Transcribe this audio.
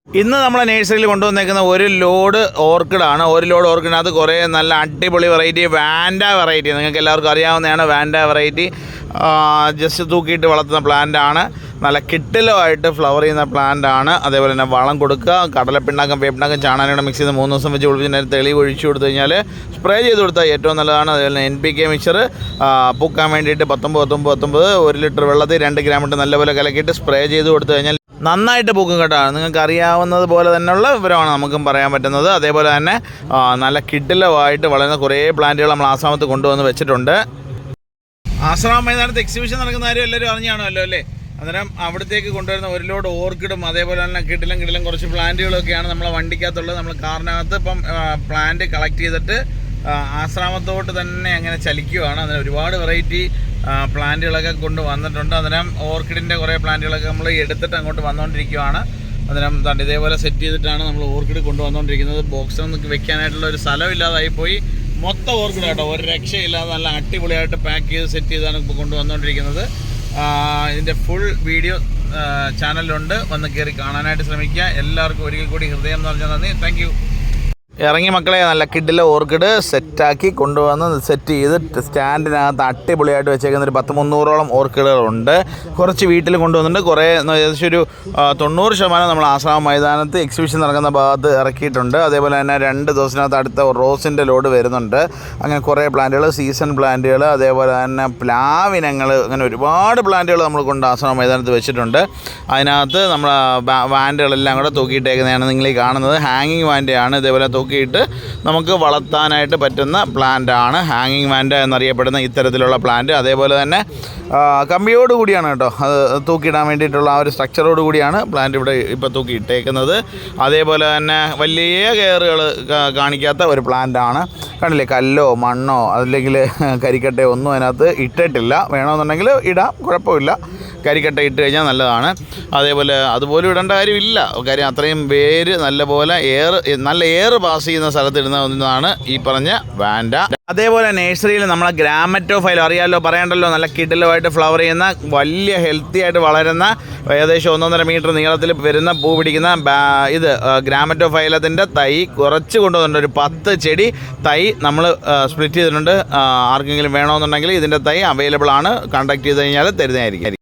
ഇന്ന് നമ്മളെ നഴ്സറിയിൽ കൊണ്ടുവന്നേക്കുന്ന ഒരു ലോഡ് ഓർക്കിഡാണ്. ഒരു ലോഡ് ഓർക്കിഡിനകത്ത് കുറേ നല്ല അടിപൊളി വെറൈറ്റി വാൻഡ വെറൈറ്റി, നിങ്ങൾക്ക് എല്ലാവർക്കും അറിയാവുന്നതാണ് വാൻഡ വെറൈറ്റി. ജസ്റ്റ് തൂക്കിയിട്ട് വളർത്തുന്ന പ്ലാന്റാണ്. നല്ല കിട്ടിലുമായിട്ട് ഫ്ലവർ ചെയ്യുന്ന പ്ലാന്റാണ്. അതേപോലെ തന്നെ വളം കൊടുക്കുക, കടലപ്പിണ്ണാക്കം വേപ്പിണ്ണാക്കം ചാണാനോടെ മിക്സ് ചെയ്ത് 3 ദിവസം വെച്ച് കുളിപ്പിച്ച് തെളിവ് ഒഴിച്ചു കൊടുത്തു കഴിഞ്ഞാൽ സ്പ്രേ ചെയ്ത് കൊടുത്താൽ ഏറ്റവും നല്ലതാണ്. അതേപോലെ NPK മിക്സർ പൂക്കാൻ വേണ്ടിയിട്ട് 19 1 ലിറ്റർ വെള്ളത്തിൽ 2 ഗ്രാം ഇട്ട് നല്ലപോലെ കലക്കിയിട്ട് സ്പ്രേ ചെയ്ത് കൊടുത്തു കഴിഞ്ഞാൽ നന്നായിട്ട് പൂക്കും കേട്ടോ. നിങ്ങൾക്ക് അറിയാവുന്നത് പോലെ തന്നെയുള്ള വിവരമാണ് നമുക്കും പറയാൻ പറ്റുന്നത്. അതേപോലെ തന്നെ നല്ല കിഡിലുമായിട്ട് വളരുന്ന കുറേ പ്ലാന്റുകൾ നമ്മൾ ആസാമത്ത് കൊണ്ടുവന്ന് വെച്ചിട്ടുണ്ട്. ആശ്രമ മൈതാനത്ത് എക്സിബിഷൻ നടക്കുന്ന കാര്യം എല്ലാവരും അറിഞ്ഞാണല്ലോ അല്ലേ. അന്നേരം അവിടത്തേക്ക് കൊണ്ടുവരുന്ന ഒരു ലോഡ് ഓർക്കിഡും അതേപോലെ തന്നെ കിടിലം കുറച്ച് പ്ലാന്റുകളൊക്കെയാണ് നമ്മളെ വണ്ടിക്കകത്തുള്ളത്. നമ്മൾ കാറിനകത്ത് ഇപ്പം പ്ലാന്റ് കളക്ട് ചെയ്തിട്ട് ആശ്രമത്തോട്ട് തന്നെ അങ്ങനെ ചലിക്കുകയാണ്. അതിന് ഒരുപാട് വെറൈറ്റി പ്ലാന്റുകളൊക്കെ കൊണ്ട് വന്നിട്ടുണ്ട്. അന്നേരം ഓർക്കിഡിൻ്റെ കുറേ പ്ലാന്റുകളൊക്കെ നമ്മൾ എടുത്തിട്ട് അങ്ങോട്ട് വന്നുകൊണ്ടിരിക്കുകയാണ്. അന്നേരം ഇതേപോലെ സെറ്റ് ചെയ്തിട്ടാണ് നമ്മൾ ഓർക്കിഡ് കൊണ്ടുവന്നുകൊണ്ടിരിക്കുന്നത്. ബോക്സിനൊന്നും വെക്കാനായിട്ടുള്ള ഒരു സ്ഥലമില്ലാതായിപ്പോയി. മൊത്തം ഓർക്കിഡ് കേട്ടോ, ഒരു രക്ഷയില്ലാതെ നല്ല അടിപൊളിയായിട്ട് പാക്ക് ചെയ്ത് സെറ്റ് ചെയ്താണ് ഇപ്പോൾ കൊണ്ടുവന്നുകൊണ്ടിരിക്കുന്നത്. ഇതിൻ്റെ ഫുൾ വീഡിയോ ചാനലിലുണ്ട്, വന്ന് കയറി കാണാനായിട്ട് ശ്രമിക്കുക. എല്ലാവർക്കും ഒരിക്കൽ കൂടി ഹൃദയം എന്ന് പറഞ്ഞാൽ നന്ദി. Thank you. ഇറങ്ങി മക്കളെ, നല്ല കിഡിലെ ഓർക്കിഡ് സെറ്റാക്കി കൊണ്ടുവന്ന് സെറ്റ് ചെയ്ത് സ്റ്റാൻഡിനകത്ത് അടിപൊളിയായിട്ട് വെച്ചേക്കുന്ന ഒരു 10-300ഓളം ഓർക്കിഡുകളുണ്ട്. കുറച്ച് വീട്ടിൽ കൊണ്ടുവന്നിട്ടുണ്ട്. കുറേ ഏകദേശം ഒരു 90% നമ്മൾ ആശ്രമ മൈതാനത്ത് എക്സിബിഷൻ നടക്കുന്ന ഭാഗത്ത് ഇറക്കിയിട്ടുണ്ട്. അതേപോലെ തന്നെ 2 ദിവസത്തിനകത്ത് അടുത്ത റോസിൻ്റെ ലോഡ് വരുന്നുണ്ട്. അങ്ങനെ കുറേ പ്ലാന്റുകൾ, സീസൺ പ്ലാന്റുകൾ, അതേപോലെ തന്നെ പ്ലാവിനങ്ങൾ, അങ്ങനെ ഒരുപാട് പ്ലാന്റുകൾ നമ്മൾ കൊണ്ട് ആശ്രമ മൈതാനത്ത് വെച്ചിട്ടുണ്ട്. അതിനകത്ത് നമ്മൾ വാൻഡുകളെല്ലാം കൂടെ തൂക്കിയിട്ടേക്കുന്നതാണ് നിങ്ങളീ കാണുന്നത്. ഹാങ്ങിങ് വാൻഡയാണ്. ഇതേപോലെ തൂക്കിയിട്ട് നമുക്ക് വളർത്താനായിട്ട് പറ്റുന്ന പ്ലാന്റാണ് ഹാങ്ങിങ് വാൻഡ എന്നറിയപ്പെടുന്ന ഇത്തരത്തിലുള്ള പ്ലാന്റ്. അതേപോലെ തന്നെ കമ്പിയോട് കൂടിയാണ് കേട്ടോ, അത് തൂക്കിയിടാൻ വേണ്ടിയിട്ടുള്ള ആ ഒരു സ്ട്രക്ചറോട് കൂടിയാണ് പ്ലാന്റ് ഇവിടെ ഇപ്പോൾ തൂക്കിയിട്ടേക്കുന്നത്. അതേപോലെ തന്നെ വലിയ കെയറുകൾ കാണിക്കാത്ത ഒരു പ്ലാന്റാണ്. കണ്ടില്ലേ, കല്ലോ മണ്ണോ അല്ലെങ്കിൽ കരിക്കട്ടയോ ഒന്നും അതിനകത്ത് ഇട്ടിട്ടില്ല. വേണമെന്നുണ്ടെങ്കിൽ ഇടാം, കുഴപ്പമില്ല. കരിക്കട്ട ഇട്ട് കഴിഞ്ഞാൽ നല്ലതാണ്. അതേപോലെ അതുപോലും ഇടേണ്ട കാര്യമില്ല, കാര്യം അത്രയും വേര് നല്ലപോലെ നല്ല എയർ പാസ് ചെയ്യുന്ന സ്ഥലത്തിടുന്ന ഒന്നാണ് ഈ പറഞ്ഞ വാൻഡ. അതേപോലെ നഴ്സറിയിൽ നമ്മളെ ഗ്രാമറ്റോഫൈൽ അറിയാമല്ലോ, പറയണ്ടല്ലോ, നല്ല കിഡിലുമായിട്ട് ഫ്ലവർ ചെയ്യുന്ന വലിയ ഹെൽത്തി ആയിട്ട് വളരുന്ന ഏകദേശം 1.5 മീറ്റർ നീളത്തിൽ വരുന്ന പൂ പിടിക്കുന്ന ഇത് ഗ്രാമറ്റോഫൈലത്തിൻ്റെ തൈ കുറച്ച് കൊണ്ടുവന്നിട്ടുണ്ട്. ഒരു 10 ചെടി തൈ നമ്മൾ സ്പ്ലിറ്റ് ചെയ്തിട്ടുണ്ട്. ആർക്കെങ്കിലും വേണമെന്നുണ്ടെങ്കിൽ ഇതിൻ്റെ തൈ അവൈലബിൾ ആണ്. കോൺടാക്ട് ചെയ്ത് കഴിഞ്ഞാൽ തരുന്നതായിരിക്കും.